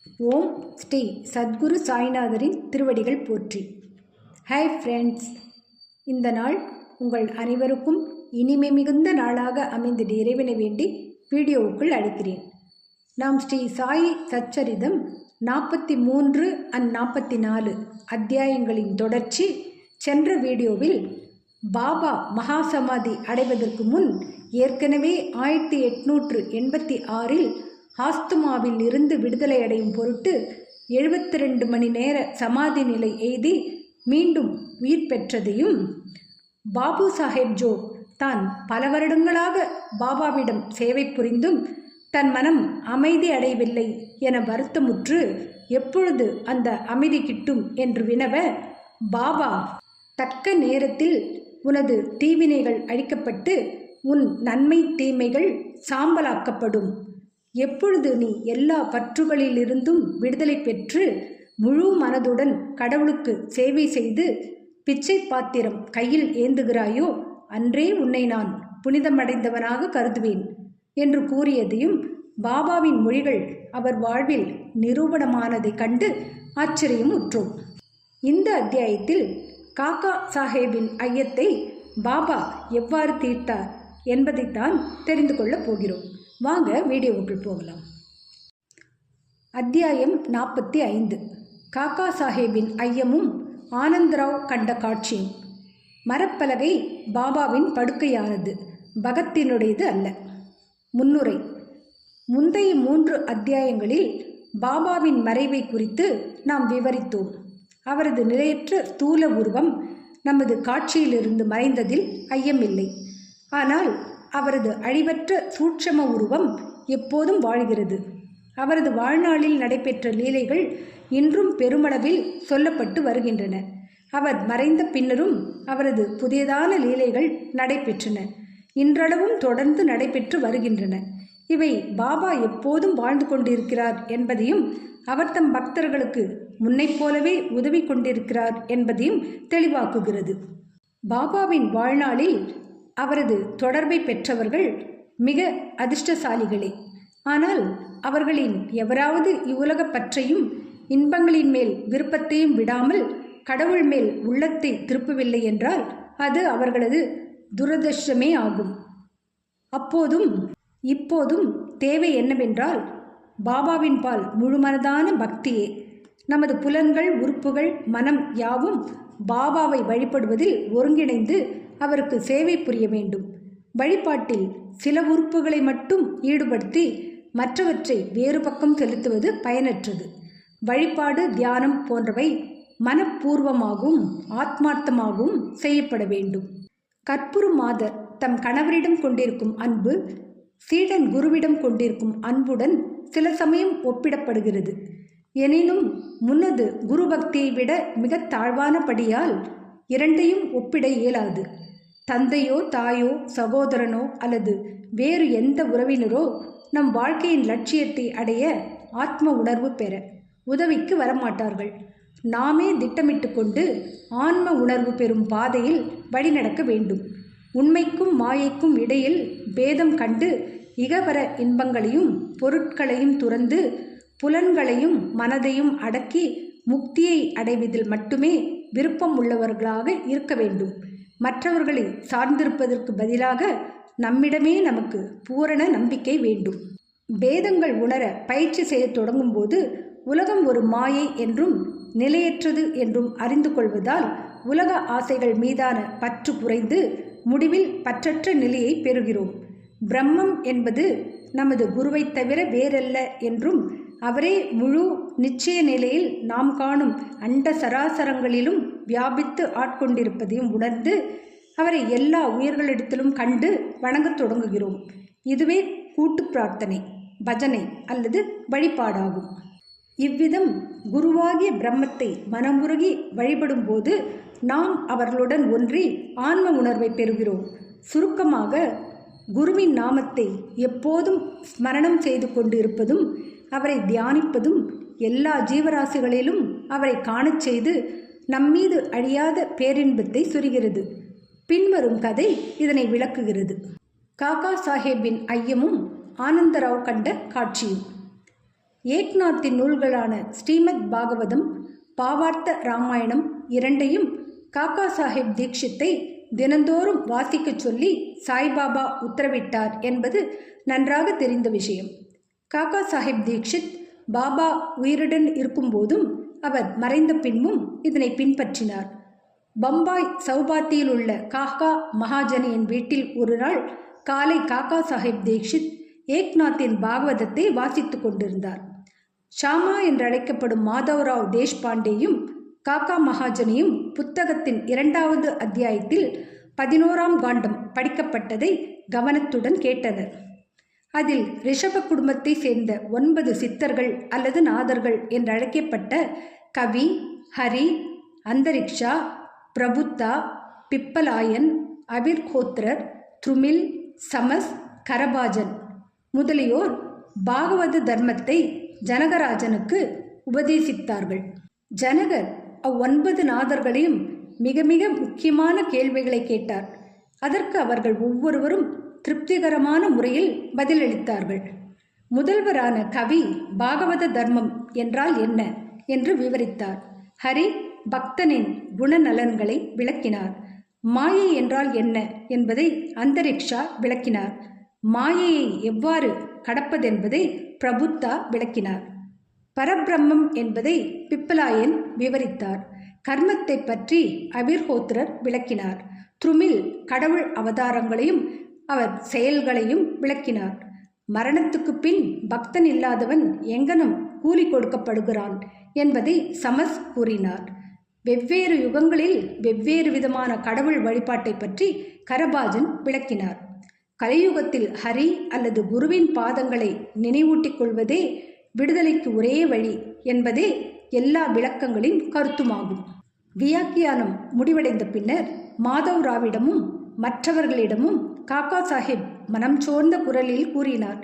ஓம் ஸ்ரீ சத்குரு சாய்நாதரின் திருவடிகள் போற்றி. Hi friends, இந்த நாள் உங்கள் அனைவருக்கும் இனிமை மிகுந்த நாளாக அமைந்திட இறைவனை வேண்டி வீடியோவுக்குள் அழைக்கிறேன். நாம் ஸ்ரீ சாயி சச்சரிதம் 43 and 44 அத்தியாயங்களின் தொடர்ச்சி. சென்ற வீடியோவில் பாபா மகாசமாதி அடைவதற்கு முன் ஏற்கனவே 1886 ஆஸ்துமாவில் இருந்து விடுதலை அடையும் பொருட்டு 72 மணி நேர சமாதி நிலை எய்தி மீண்டும் உயிர் பெற்றதையும், பாபு சாஹேப் ஜோ தான் பல வருடங்களாக பாபாவிடம் சேவை புரிந்தும் தன் மனம் அமைதி அடையவில்லை என வருத்தமுற்று எப்பொழுது அந்த அமைதி கிட்டும் என்று வினவ, பாபா தக்க நேரத்தில் உனது தீவினைகள் அழிக்கப்பட்டு உன் நன்மை தீமைகள் சாம்பலாக்கப்படும். எப்பொழுது நீ எல்லா பற்றுகளிலிருந்தும் விடுதலை பெற்று முழு மனதுடன் கடவுளுக்கு சேவை செய்து பிச்சை பாத்திரம் கையில் ஏந்துகிறாயோ அன்றே உன்னை நான் புனிதமடைந்தவனாக கருதுவேன் என்று கூறியதையும், பாபாவின் மொழிகள் அவர் வாழ்வில் நிரூபணமானதை கண்டு ஆச்சரியம் உற்றோம். இந்த அத்தியாயத்தில் காக்கா சாஹேபின் ஐயத்தை பாபா எவ்வாறு தீர்த்தார் என்பதைத்தான் தெரிந்து கொள்ளப் போகிறோம். வாங்க வீடியோவுக்குள் போகலாம். அத்தியாயம் 45. காக்கா சாஹேபின் ஐயமும் ஆனந்தராவ் கண்ட காட்சியும். மரப்பலகை பாபாவின் படுக்கையானது, பகத்தினுடையது அல்ல. முன்னுரை. முந்தைய 3 அத்தியாயங்களில் பாபாவின் மறைவை குறித்து நாம் விவரித்தோம். அவரது நிலையற்ற ஸ்தூல உருவம் நமது காட்சியிலிருந்து மறைந்ததில் ஐயமில்லை. ஆனால் அவரது அழிவற்ற சூட்சம உருவம் எப்போதும் வாழ்கிறது. அவரது வாழ்நாளில் நடைபெற்ற லீலைகள் இன்றும் பெருமளவில் சொல்லப்பட்டு வருகின்றன. அவர் மறைந்த பின்னரும் அவரது புதியதான லீலைகள் நடைபெற்றன, இன்றளவும் தொடர்ந்து நடைபெற்று வருகின்றன. இவை பாபா எப்போதும் வாழ்ந்து கொண்டிருக்கிறார் என்பதையும், அவர் தம் பக்தர்களுக்கு முன்னைப் போலவே உதவி கொண்டிருக்கிறார் என்பதையும் தெளிவாக்குகிறது. பாபாவின் வாழ்நாளில் அவரது தொடர்பை பெற்றவர்கள் மிக அதிர்ஷ்டசாலிகளே. ஆனால் அவர்களின் எவராவது இவ்வுலக பற்றையும் இன்பங்களின் மேல் விருப்பத்தையும் விடாமல் கடவுள் மேல் உள்ளத்தை திருப்பவில்லை என்றால் அது அவர்களது துரதிர்ஷ்டமே ஆகும். அப்போதும் இப்போதும் தேவை என்னவென்றால் பாபாவின் பால் முழுமனதான பக்தியே. நமது புலன்கள், உறுப்புகள், மனம் யாவும் பாபாவை வழிபடுவதில் ஒருங்கிணைந்து அவருக்கு சேவை புரிய வேண்டும். வழிபாட்டில் சில உறுப்புகளை மட்டும் ஈடுபடுத்தி மற்றவற்றை வேறு பக்கம் செலுத்துவது பயனற்றது. வழிபாடு, தியானம் போன்றவை மனப்பூர்வமாகவும் ஆத்மார்த்தமாகவும் செய்யப்பட வேண்டும். கற்புரு மாதர் தம் கணவரிடம் கொண்டிருக்கும் அன்பு சீடன் குருவிடம் கொண்டிருக்கும் அன்புடன் சில சமயம் ஒப்பிடப்படுகிறது. எனினும் முன்னது குரு பக்தியை விட மிக தாழ்வான படியால் இரண்டையும் ஒப்பிட இயலாது. தந்தையோ தாயோ சகோதரனோ அல்லது வேறு எந்த உறவினரோ நம் வாழ்க்கையின் லட்சியத்தை அடைய ஆத்ம உணர்வு பெற உதவிக்கு வரமாட்டார்கள். நாமே திட்டமிட்டு கொண்டு ஆன்ம உணர்வு பெறும் பாதையில் வழிநடக்க வேண்டும். உண்மைக்கும் மாயைக்கும் இடையில் பேதம் கண்டு இகவர இன்பங்களையும் பொருட்களையும் துறந்து புலன்களையும் மனதையும் அடக்கி முக்தியை அடைவதில் மட்டுமே விருப்பம் உள்ளவர்களாக இருக்க வேண்டும். மற்றவர்களை சார்ந்திருப்பதற்கு பதிலாக நம்மிடமே நமக்கு பூரண நம்பிக்கை வேண்டும். பேதங்கள் உணர பயிற்சி செய்ய தொடங்கும் போது உலகம் ஒரு மாயை என்றும் நிலையற்றது என்றும் அறிந்து கொள்வதால் உலக ஆசைகள் மீதான பற்று குறைந்து முடிவில் பற்றற்ற நிலையை பெறுகிறோம். பிரம்மம் என்பது நமது குருவை தவிர வேறல்ல என்றும் அவரே முழு நிச்சய நிலையில் நாம் காணும் அண்ட சராசரங்களிலும் வியாபித்து ஆட்கொண்டிருப்பதையும் உணர்ந்து அவரை எல்லா உயிர்களிடத்திலும் கண்டு வணங்கத் தொடங்குகிறோம். இதுவே கூட்டு பிரார்த்தனை, பஜனை அல்லது வழிபாடாகும். இவ்விதம் குருவாகிய பிரம்மத்தை மனமுருகி வழிபடும் போது நாம் அவர்களுடன் ஒன்றி ஆன்ம உணர்வை பெறுகிறோம். சுருக்கமாக, குருவின் நாமத்தை எப்போதும் ஸ்மரணம் செய்து கொண்டு இருப்பதும் அவரை தியானிப்பதும் எல்லா ஜீவராசிகளிலும் அவரை காணச் செய்து நம்மீது அழியாத பேரின்பத்தை சொரிகிறது. பின்வரும் கதை இதனை விளக்குகிறது. காக்கா சாஹேபின் ஐயமும் ஆனந்தராவ் கண்ட காட்சியும். ஏக்நாத்தின் நூல்களான ஸ்ரீமத் பாகவதம், பாவார்த்த ராமாயணம் இரண்டையும் காக்கா சாஹேப் தீக்ஷித்தை தினந்தோறும் வாசிக்கச் சொல்லி சாய்பாபா உத்தரவிட்டார் என்பது நன்றாக தெரிந்த விஷயம். காக்கா சாஹேப் தீக்ஷித் பாபா உயிருடன் இருக்கும்போதும் அவர் மறைந்த பின்பும் இதனை பின்பற்றினார். பம்பாய் சௌபாத்தியில் உள்ள காக்கா மகாஜனியின் வீட்டில் ஒரு நாள் காலை காக்கா சாஹேப் தீக்ஷித் ஏக்நாத்தின் பாகவதத்தை வாசித்து கொண்டிருந்தார். ஷாமா என்றழைக்கப்படும் மாதவராவ் தேஷ்பாண்டேயும் காக்கா மகாஜனியும் புத்தகத்தின் 2வது அத்தியாயத்தில் 11ஆம் காண்டம் படிக்கப்பட்டதை கவனத்துடன் கேட்டனர். அதில் ரிஷப குடும்பத்தை சேர்ந்த 9 சித்தர்கள் அல்லது நாதர்கள் என்றழைக்கப்பட்ட கவி, ஹரி, அந்தரிக்ஷா, பிரபுத்தா, பிப்பலாயன், அபிர்கோத்ரர், துருமில், சமஸ், கரபாஜன் முதலியோர் பாகவத தர்மத்தை ஜனகராஜனுக்கு உபதேசித்தார்கள். ஜனகர் 9 நாதர்களையும் மிக மிக முக்கியமான கேள்விகளை கேட்டார். அதற்கு அவர்கள் ஒவ்வொருவரும் திருப்திகரமான முறையில் பதிலளித்தார்கள். முதல்வரான கவி பாகவத தர்மம் என்றால் என்ன என்று விவரித்தார். ஹரி பக்தனின் குணநலன்களை விளக்கினார். மாயை என்றால் என்ன என்பதை அந்தரிக்ஷா விளக்கினார். மாயையை எவ்வாறு கடப்பதென்பதை பிரபுத்தா விளக்கினார். பரபிரம்மம் என்பதை பிப்பலாயன் விவரித்தார். கர்மத்தை பற்றி அபிர்ஹோத்ரர் விளக்கினார். துருமில் கடவுள் அவதாரங்களையும் அவர் செயல்களையும் விளக்கினார். மரணத்துக்கு பின் பக்தன் இல்லாதவன் எங்கனம் கூலி கொடுக்கப்படுகிறான் என்பதை சமஸ் கூறினார். வெவ்வேறு யுகங்களில் வெவ்வேறு விதமான கடவுள் வழிபாட்டை பற்றி கரபாஜன் விளக்கினார். கலியுகத்தில் ஹரி அல்லது குருவின் பாதங்களை நினைவூட்டிக் கொள்வதே விடுதலைக்கு ஒரே வழி என்பதே எல்லா விளக்கங்களின் கருத்துமாகும். வியாக்கியானம் முடிவடைந்த பின்னர் மாதவராவிடமும் மற்றவர்களிடமும் காக்கா சாஹேப் மனம் சோர்ந்த குரலில் கூறினார்.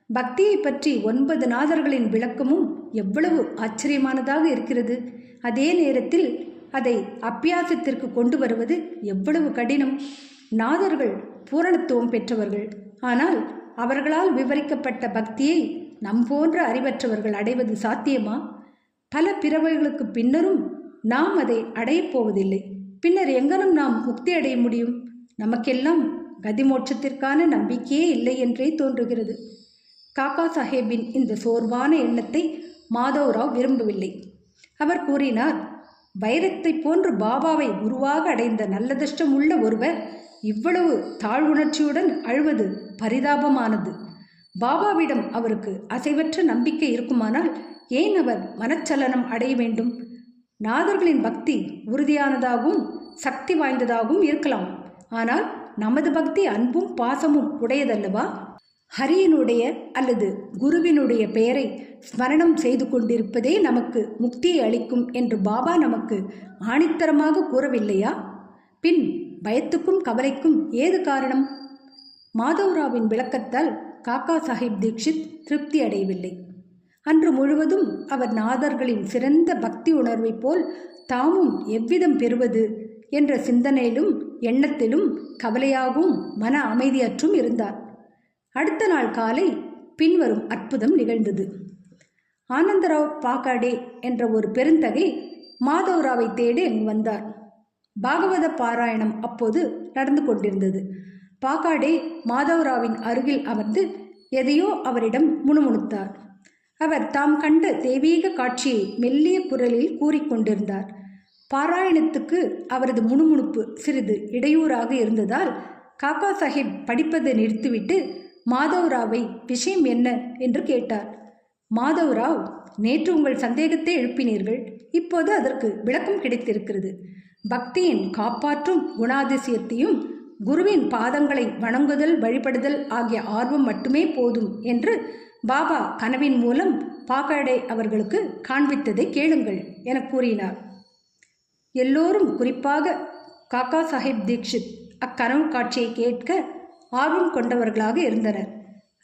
பக்தியை பற்றி 9 நாதர்களின் விளக்கமும் எவ்வளவு ஆச்சரியமானதாக இருக்கிறது. அதே நேரத்தில் அதை அபியாசத்திற்கு கொண்டு வருவது எவ்வளவு கடினம். நாதர்கள் பூரணத்துவம் பெற்றவர்கள். ஆனால் அவர்களால் விவரிக்கப்பட்ட பக்தியை நம் போன்ற அறிவற்றவர்கள் அடைவது சாத்தியமா? பல பிறவைகளுக்கு பின்னரும் நாம் அதை அடையப் போவதில்லை. பின்னர் எங்கனும் நாம் முக்தி அடைய முடியும்? நமக்கெல்லாம் கதிமோட்சத்திற்கான நம்பிக்கையே இல்லை என்றே தோன்றுகிறது. காக்கா சாஹேபின் இந்த சோர்வான எண்ணத்தை மாதவராவ் விரும்பவில்லை. அவர் கூறினார், வைரத்தை போன்று பாபாவை குருவாக அடைந்த நல்லதிஷ்டம் உள்ள ஒருவர் இவ்வளவு தாழ்வுணர்ச்சியுடன் அழுவது பரிதாபமானது. பாபாவிடம் அவருக்கு அசைவற்ற நம்பிக்கை இருக்குமானால் ஏன் அவர் மனச்சலனம் அடைய வேண்டும்? நாதர்களின் பக்தி உறுதியானதாகவும் சக்தி வாய்ந்ததாகவும் இருக்கலாம். ஆனால் நமது பக்தி அன்பும் பாசமும் உடையதல்லவா? ஹரியினுடைய அல்லது குருவினுடைய பெயரை ஸ்மரணம் செய்து கொண்டிருப்பதே நமக்கு முக்தியை அளிக்கும் என்று பாபா நமக்கு ஆணித்தரமாக கூறவில்லையா? பின் பயத்துக்கும் கவலைக்கும் ஏது காரணம்? மாதவராவின் விளக்கத்தால் காக்கா சாஹேப் தீக்ஷித் திருப்தி அடையவில்லை. அன்று முழுவதும் அவர் நாதர்களின் சிறந்த பக்தி உணர்வை போல் தாமும் எவ்விதம் பெறுவது என்ற சிந்தனையிலும் எண்ணத்திலும் கவலையாகவும் மன அமைதியற்றும் இருந்தார். அடுத்த நாள் காலை பின்வரும் அற்புதம் நிகழ்ந்தது. ஆனந்தராவ் பாகாடே என்ற ஒரு பெருந்தகை மாதவராவை தேடி அங்கு வந்தார். பாகவத பாராயணம் அப்போது நடந்து கொண்டிருந்தது. பாகாடே மாதவராவின் அருகில் அமர்ந்து எதையோ அவரிடம் முணுமுணுத்தார். அவர் தாம் கண்ட தெய்வீக காட்சியை மெல்லிய குரலில் கூறிக்கொண்டிருந்தார். பாராயணத்துக்கு அவரது முணுமுணுப்பு சிறிது இடையூறாக இருந்ததால் காக்கா சாஹேப் படிப்பதை நிறுத்திவிட்டு மாதவராவை விஷயம் என்ன என்று கேட்டார். மாதவராவ், நேற்று உங்கள் சந்தேகத்தை எழுப்பினீர்கள். இப்போது அதற்கு விளக்கம் கிடைத்திருக்கிறது. பக்தியின் காப்பாற்றும் குணாதிசயத்தையும் குருவின் பாதங்களை வணங்குதல் வழிபடுதல் ஆகிய ஆர்வம் மட்டுமே போதும் என்று பாபா கனவின் மூலம் பாகாடே அவர்களுக்கு காண்பித்ததை கேளுங்கள் என கூறினார். எல்லோரும், குறிப்பாக காக்கா சாஹேப் தீக்ஷித் அக்கனவு காட்சியை கேட்க ஆர்வம் கொண்டவர்களாக இருந்தனர்.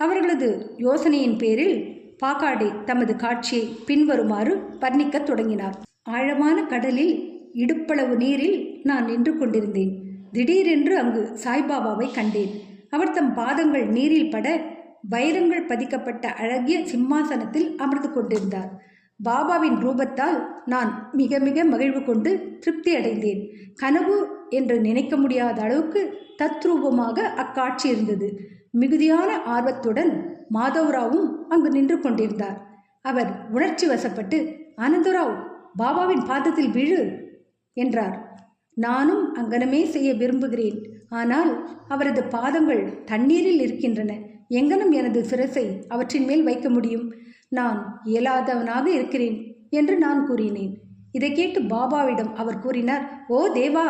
அவர்களது யோசனையின் பேரில் பாகாடே தமது காட்சியை பின்வருமாறு வர்ணிக்கத் தொடங்கினார். ஆழமான கடலில் இடுப்பளவு நீரில் நான் நின்று கொண்டிருந்தேன். திடீரென்று அங்கு சாய்பாபாவை கண்டேன். அவர் தம் பாதங்கள் நீரில் பட வைரங்கள் பதிக்கப்பட்ட அழகிய சிம்மாசனத்தில் அமர்ந்து கொண்டிருந்தார். பாபாவின் ரூபத்தால் நான் மிக மிக மகிழ்வு கொண்டு திருப்தி அடைந்தேன். கனவு என்று நினைக்க முடியாத அளவுக்கு தத்ரூபமாக அக்காட்சி இருந்தது. மிகுதியான ஆர்வத்துடன் மாதவராவும் அங்கு நின்று கொண்டிருந்தார். அவர் உணர்ச்சி வசப்பட்டு, ஆனந்தராவ், பாபாவின் பாதத்தில் விழு என்றார். நானும் அங்கனமே செய்ய விரும்புகிறேன். ஆனால் அவரது பாதங்கள் தண்ணீரில் இருக்கின்றன. எங்கனும் எனது சிரசை அவற்றின் மேல் வைக்க முடியும்? நான் இயலாதவனாக இருக்கிறேன் என்று நான் கூறினேன். இதை கேட்டு பாபாவிடம் அவர் கூறினார், ஓ தேவா,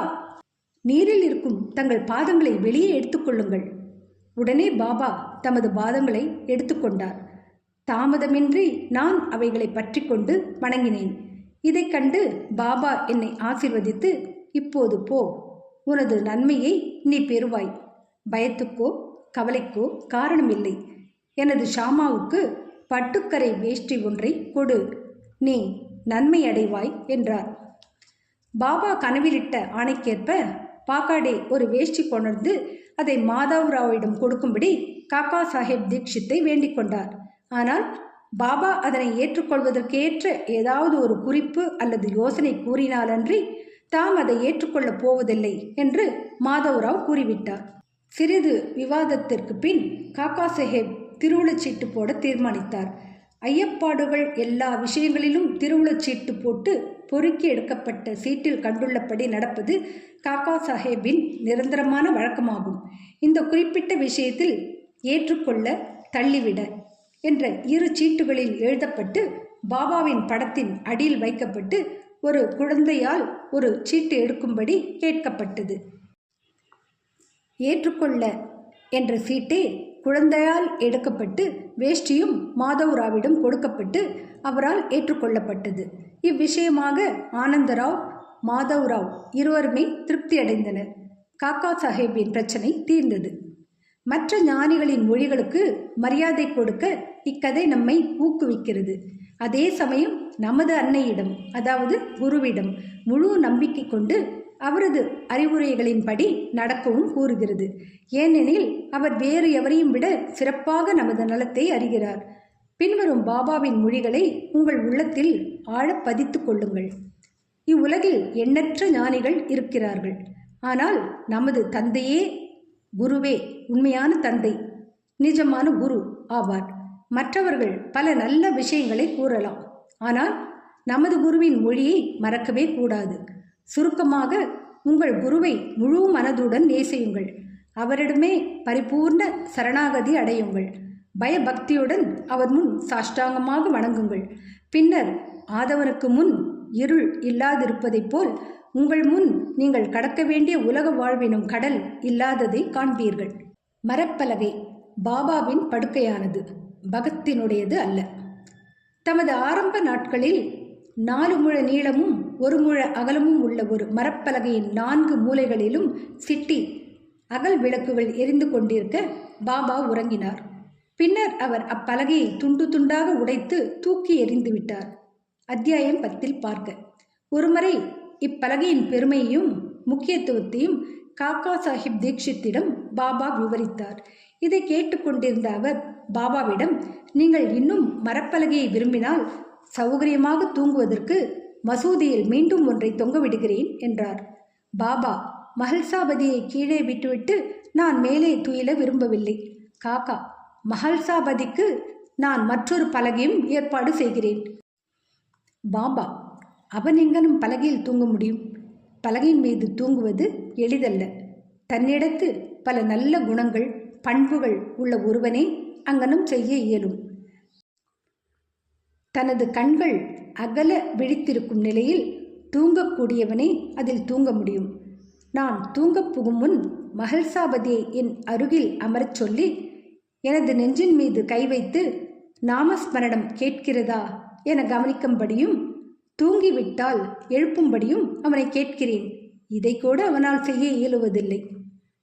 நீரில் இருக்கும் தங்கள் பாதங்களை வெளியே எடுத்துக்கொள்ளுங்கள். உடனே பாபா தமது பாதங்களை எடுத்துக்கொண்டார். தாமதமின்றி நான் அவைகளை பற்றி கொண்டு வணங்கினேன். இதை கண்டு பாபா என்னை ஆசீர்வதித்து, இப்போது போ, உனது நன்மையை நீ பெறுவாய். பயத்துக்கோ கவலைக்கோ காரணமில்லை. எனது ஷாமாவுக்கு பட்டுக்கரை வேஷ்டி ஒன்றை கொடு, நீ நன்மை அடைவாய் என்றார். பாபா கனவிலிட்ட ஆணைக்கேற்ப பாக்காடே ஒரு வேஷ்டி கொணர்ந்து அதை மாதவராவிடம் கொடுக்கும்படி காக்கா சாஹேப் தீக்ஷித்தை வேண்டிக் கொண்டார். ஆனால் பாபா அதனை ஏற்றுக்கொள்வதற்கேற்ற ஏதாவது ஒரு குறிப்பு அல்லது யோசனை கூறினாலன்றி தாம் அதை ஏற்றுக்கொள்ளப் போவதில்லை என்று மாதவராவ் கூறிவிட்டார். சிறிது விவாதத்திற்கு பின் காக்கா சாஹேப் திருவுளச்சீட்டு போட தீர்மானித்தார். ஐயப்பாடுகள் எல்லா விஷயங்களிலும் திருவுளச்சீட்டு போட்டு பொறுக்கி எடுக்கப்பட்ட சீட்டில் கண்டுள்ளபடி நடப்பது காக்கா சாஹேப்பின் நிரந்தரமான வழக்கமாகும். இந்த குறிப்பிட்ட விஷயத்தில் ஏற்றுக்கொள்ள, தள்ளிவிட என்ற 2 சீட்டுகளில் எழுதப்பட்டு பாபாவின் படத்தின் அடியில் வைக்கப்பட்டு ஒரு குழந்தையால் ஒரு சீட்டு எடுக்கும்படி கேட்கப்பட்டது. ஏற்றுக்கொள்ள என்ற சீட்டே குழந்தையால் எடுக்கப்பட்டு வேஷ்டியும் மாதவராவிடம் கொடுக்கப்பட்டு அவரால் ஏற்றுக்கொள்ளப்பட்டது. இவ்விஷயமாக ஆனந்தராவ், மாதவராவ் இருவருமே திருப்தி அடைந்தனர். காக்கா சாஹேப்பின் பிரச்சனை தீர்ந்தது. மற்ற ஞானிகளின் மொழிகளுக்கு மரியாதை கொடுக்க இக்கதை நம்மை ஊக்குவிக்கிறது. அதே சமயம் நமது அன்னையிடம், அதாவது குருவிடம் முழு நம்பிக்கை கொண்டு அவரது அறிவுரைகளின்படி நடக்கவும் கூறுகிறது. ஏனெனில் அவர் வேறு எவரையும் விட சிறப்பாக நமது நலத்தை அறிகிறார். பின்வரும் பாபாவின் மொழிகளை உங்கள் உள்ளத்தில் ஆழ பதித்து கொள்ளுங்கள். இவ்வுலகில் எண்ணற்ற ஞானிகள் இருக்கிறார்கள். ஆனால் நமது தந்தையே, குருவே உண்மையான தந்தை, நிஜமான குரு ஆவார். மற்றவர்கள் பல நல்ல விஷயங்களை கூறலாம், ஆனால் நமது குருவின் மொழியை மறக்கவே கூடாது. சுருக்கமாக, உங்கள் குருவை முழு மனதுடன் நேசியுங்கள். அவரிடமே பரிபூர்ண சரணாகதி அடையுங்கள். பயபக்தியுடன் அவர் முன் சாஷ்டாங்கமாக வணங்குங்கள். பின்னர் ஆதவனுக்கு முன் இருள் இல்லாதிருப்பதைப் போல் உங்கள் முன் நீங்கள் கடக்க வேண்டிய உலக வாழ்வினும் கடல் இல்லாததை காண்பீர்கள். மரப்பலகை பாபாவின் படுக்கையானது, பகத்தினுடையது அல்ல. தமது ஆரம்ப நாட்களில் 4 முழ நீளமும் 1 முழ அகலமும் உள்ள ஒரு மரப்பலகையின் 4 மூலைகளிலும் சிட்டி அகல் விளக்குகள் எரிந்து கொண்டிருக்க பாபா உறங்கினார். பின்னர் அவர் அப்பலகையை துண்டு துண்டாக உடைத்து தூக்கி எறிந்து விட்டார். அத்தியாயம் 10 பார்க்க. ஒருமுறை இப்பலகையின் பெருமையையும் முக்கியத்துவத்தையும் காக்கா சாஹிப் தீக்ஷித்திடம் பாபா விவரித்தார். இதை கேட்டுக்கொண்டிருந்த அவர் பாபாவிடம், நீங்கள் இன்னும் மரப்பலகையை விரும்பினால் சௌகரியமாக தூங்குவதற்கு மசூதியில் மீண்டும் ஒன்றை தொங்கவிடுகிறேன் என்றார். பாபா, மஹல்சாபதியை கீழே விட்டுவிட்டு நான் மேலே துயில விரும்பவில்லை. காக்கா, மஹல்சாபதிக்கு நான் மற்றொரு பலகையும் ஏற்பாடு செய்கிறேன். பாபா, அவன் எங்கனும் பலகையில் தூங்க முடியும்? பலகையின் மீது தூங்குவது எளிதல்ல. தன்னிடத்து பல நல்ல குணங்கள், பண்புகள் உள்ள ஒருவனே அங்கனும் செய்ய இயலும். தனது கண்கள் அகல விழித்திருக்கும் நிலையில் தூங்கக்கூடியவனே அதில் தூங்க முடியும். நான் தூங்கப் புகும் முன் மஹல்சாபதியை என் அருகில் அமரச் சொல்லி எனது நெஞ்சின் மீது கை வைத்து நாமஸ்மரணம் கேட்கிறதா என கவனிக்கும்படியும், தூங்கிவிட்டால் எழுப்பும்படியும் அவனை கேட்கிறேன். இதை கூட அவனால் செய்ய இயலுவதில்லை.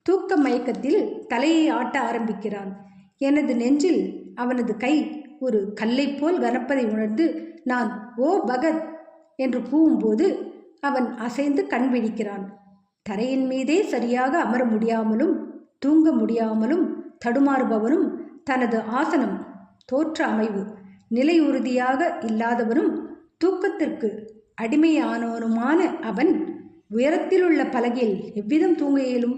தூக்க மயக்கத்தில் தலையை ஆட்ட ஆரம்பிக்கிறான். எனது நெஞ்சில் அவனது கை ஒரு கல்லை போல் கனப்பதை உணர்ந்து நான் ஓ பகத் என்று கூவும்போது அவன் அசைந்து கண் விழிக்கிறான். தரையின் மீதே சரியாக அமர முடியாமலும் தூங்க முடியாமலும் தடுமாறுபவனும் தனது ஆசனம் தோற்ற அமைவு நிலையுறுதியாக இல்லாதவனும் தூக்கத்திற்கு அடிமையானவனுமான அவன் உயரத்திலுள்ள பலகையில் எவ்விதம் தூங்க இயலும்?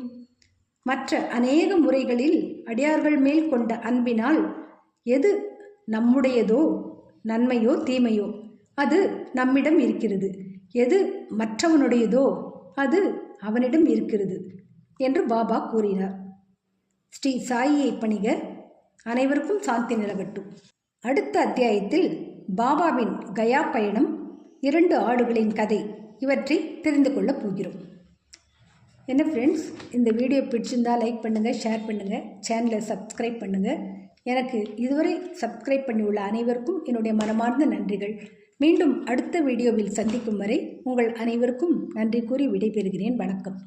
மற்ற அநேக முறைகளில் அடியார்கள் மேல் கொண்ட அன்பினால் எது நம்முடையதோ, நன்மையோ தீமையோ, அது நம்மிடம் இருக்கிறது. எது மற்றவனுடையதோ அது அவனிடம் இருக்கிறது என்று பாபா கூறினார். ஸ்ரீ சாயியை பணிக. அனைவருக்கும் சாந்தி நிலவட்டும். அடுத்த அத்தியாயத்தில் பாபாவின் கயா பயணம், 2 ஆடுகளின் கதை இவற்றை தெரிந்து கொள்ளப் போகிறோம். என்ன ஃப்ரெண்ட்ஸ், இந்த வீடியோ பிடிச்சிருந்தால் லைக் பண்ணுங்கள், ஷேர் பண்ணுங்கள், சேனலை சப்ஸ்கிரைப் பண்ணுங்கள். எனக்கு இதுவரை சப்ஸ்கிரைப் பண்ணியுள்ள அனைவருக்கும் என்னுடைய மனமார்ந்த நன்றிகள். மீண்டும் அடுத்த வீடியோவில் சந்திக்கும் வரை உங்கள் அனைவருக்கும் நன்றி கூறி விடைபெறுகிறேன். வணக்கம்.